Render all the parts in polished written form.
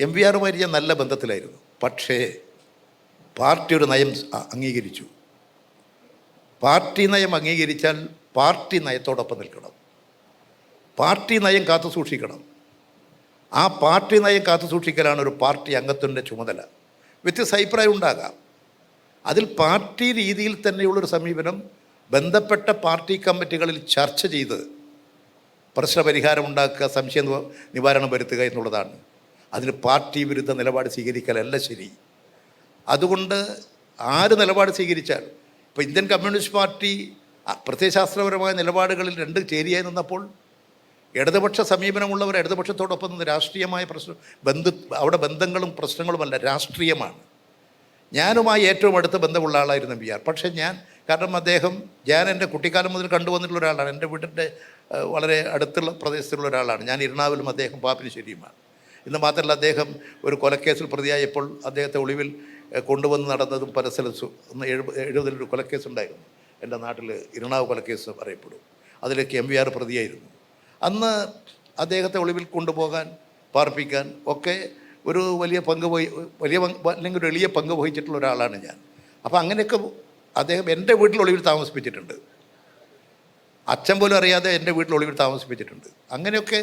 MVR ഞാൻ നല്ല ബന്ധത്തിലായിരുന്നു. പക്ഷേ പാർട്ടി ഒരു നയം അംഗീകരിച്ചു. പാർട്ടി നയം അംഗീകരിച്ചാൽ പാർട്ടി നയത്തോടൊപ്പം നിൽക്കണം, പാർട്ടി നയം കാത്തു സൂക്ഷിക്കണം. ആ പാർട്ടി നയം കാത്തു സൂക്ഷിക്കലാണ് ഒരു പാർട്ടി അംഗത്തിൻ്റെ ചുമതല. വ്യത്യസ്ത അഭിപ്രായം ഉണ്ടാകാം. അതിൽ പാർട്ടി രീതിയിൽ തന്നെയുള്ളൊരു സമീപനം ബന്ധപ്പെട്ട പാർട്ടി കമ്മിറ്റികളിൽ ചർച്ച ചെയ്ത് പ്രശ്നപരിഹാരം ഉണ്ടാക്കുക, സംശയ നിവാരണം വരുത്തുക എന്നുള്ളതാണ്. അതിന് പാർട്ടി വിരുദ്ധ നിലപാട് സ്വീകരിക്കലല്ല ശരി. അതുകൊണ്ട് ആര് നിലപാട് സ്വീകരിച്ചാൽ, ഇപ്പോൾ ഇന്ത്യൻ കമ്മ്യൂണിസ്റ്റ് പാർട്ടി പ്രത്യയശാസ്ത്രപരമായ നിലപാടുകളിൽ രണ്ട് ചേരിയായി നിന്നപ്പോൾ ഇടതുപക്ഷ സമീപനമുള്ളവർ ഇടതുപക്ഷത്തോടൊപ്പം നിന്ന് രാഷ്ട്രീയമായ അവിടെ ബന്ധങ്ങളും പ്രശ്നങ്ങളുമല്ല, രാഷ്ട്രീയമാണ്. ഞാനുമായി ഏറ്റവും അടുത്ത ബന്ധമുള്ള ആളായിരുന്നു MVR. പക്ഷേ കാരണം ഞാൻ എൻ്റെ കുട്ടിക്കാലം മുതൽ കണ്ടുവന്നിട്ടുള്ള ഒരാളാണ്. എൻ്റെ വീട്ടിൻ്റെ വളരെ അടുത്തുള്ള പ്രദേശത്തുള്ള ഒരാളാണ്. ഞാൻ എറണാകുളം, അദ്ദേഹം പാപ്പിനിശ്ശേരിയുമാണ്. ഇന്ന് മാത്രമല്ല, അദ്ദേഹം ഒരു കൊലക്കേസിൽ പ്രതിയായപ്പോൾ അദ്ദേഹത്തെ ഒളിവിൽ കൊണ്ടുവന്ന് നടന്നതും പല സ്ഥലത്തും 70 കൊലക്കേസ് ഉണ്ടായിരുന്നു. എൻ്റെ നാട്ടിൽ ഇരണാവ് കൊലക്കേസ് പറയപ്പെടും. അതിലേക്ക് MVR പ്രതിയായിരുന്നു. അന്ന് അദ്ദേഹത്തെ ഒളിവിൽ കൊണ്ടുപോകാൻ, പാർപ്പിക്കാൻ ഒക്കെ ഒരു വലിയ അല്ലെങ്കിൽ ഒരു എളിയ പങ്ക് വഹിച്ചിട്ടുള്ള ഒരാളാണ് ഞാൻ. അപ്പോൾ അങ്ങനെയൊക്കെ അദ്ദേഹം എൻ്റെ വീട്ടിൽ ഒളിവിൽ താമസിപ്പിച്ചിട്ടുണ്ട്. അച്ഛൻ പോലും അറിയാതെ എൻ്റെ വീട്ടിൽ ഒളിവിൽ താമസിപ്പിച്ചിട്ടുണ്ട്. അങ്ങനെയൊക്കെ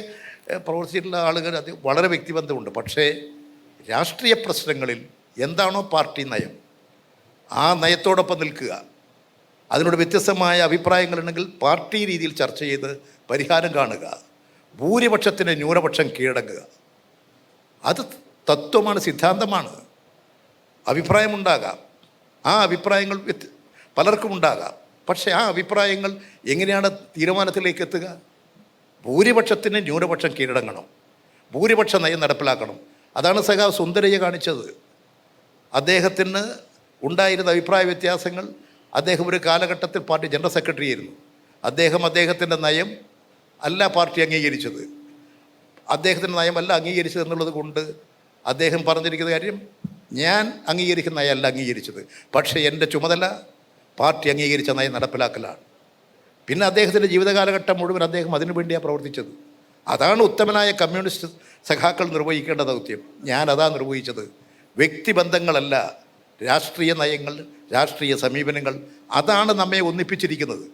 പ്രവർത്തിച്ചിട്ടുള്ള ആളുകൾ അത് വളരെ വ്യക്തിബന്ധമുണ്ട്. പക്ഷേ രാഷ്ട്രീയ പ്രശ്നങ്ങളിൽ എന്താണോ പാർട്ടി നയം, ആ നയത്തോടൊപ്പം നിൽക്കുക. അതിനോട് വ്യത്യസ്തമായ അഭിപ്രായങ്ങളുണ്ടെങ്കിൽ പാർട്ടി രീതിയിൽ ചർച്ച ചെയ്ത് പരിഹാരം കാണുക. ഭൂരിപക്ഷത്തിന് ന്യൂനപക്ഷം കീഴടങ്ങുക. അത് തത്വമാണ്, സിദ്ധാന്തമാണ്. അഭിപ്രായമുണ്ടാകാം, ആ അഭിപ്രായങ്ങൾ പലർക്കും ഉണ്ടാകാം. പക്ഷേ ആ അഭിപ്രായങ്ങൾ എങ്ങനെയാണ് തീരുമാനത്തിലേക്ക് എത്തുക? ഭൂരിപക്ഷത്തിന് ന്യൂനപക്ഷം കീഴടങ്ങണം, ഭൂരിപക്ഷ നയം നടപ്പിലാക്കണം. അതാണ് സഖാവ് സുന്ദരയ്യ കാണിച്ചത്. അദ്ദേഹത്തിന് ഉണ്ടായിരുന്ന അഭിപ്രായ വ്യത്യാസങ്ങൾ, അദ്ദേഹം ഒരു കാലഘട്ടത്തിൽ പാർട്ടി ജനറൽ സെക്രട്ടറി ആയിരുന്നു. അദ്ദേഹത്തിൻ്റെ നയം അല്ല പാർട്ടി അംഗീകരിച്ചത്, അദ്ദേഹത്തിൻ്റെ നയമല്ല അംഗീകരിച്ചത് എന്നുള്ളത് കൊണ്ട് അദ്ദേഹം പറഞ്ഞിരിക്കുന്ന കാര്യം, ഞാൻ അംഗീകരിക്കുന്ന നയമല്ല അംഗീകരിച്ചത്, പക്ഷേ എൻ്റെ ചുമതല പാർട്ടി അംഗീകരിച്ച നയം നടപ്പിലാക്കലാണ്. പിന്നെ അദ്ദേഹത്തിൻ്റെ ജീവിതകാലഘട്ടം മുഴുവൻ അദ്ദേഹം അതിനു വേണ്ടിയാണ് പ്രവർത്തിച്ചത്. അതാണ് ഉത്തമനായ കമ്മ്യൂണിസ്റ്റ് സഖാക്കൾ നിർവഹിക്കേണ്ട ദൗത്യം. ഞാനതാ നിർവഹിച്ചത്. വ്യക്തിബന്ധങ്ങളല്ല, രാഷ്ട്രീയ നയങ്ങൾ, രാഷ്ട്രീയ സമീപനങ്ങൾ, അതാണ് നമ്മെ ഒന്നിപ്പിച്ചിരിക്കുന്നത്.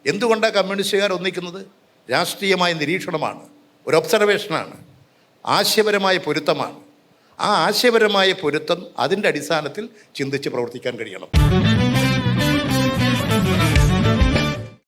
എന്തുകൊണ്ടാണ് കമ്മ്യൂണിസ്റ്റുകാർ ഒന്നിക്കുന്നത്? രാഷ്ട്രീയമായ നിരീക്ഷണമാണ്, ഒരു ഒബ്സർവേഷനാണ്, ആശയപരമായ പൊരുത്തമാണ്. ആ ആശയപരമായ പൊരുത്തം, അതിൻ്റെ അടിസ്ഥാനത്തിൽ ചിന്തിച്ച് പ്രവർത്തിക്കാൻ കഴിയണം.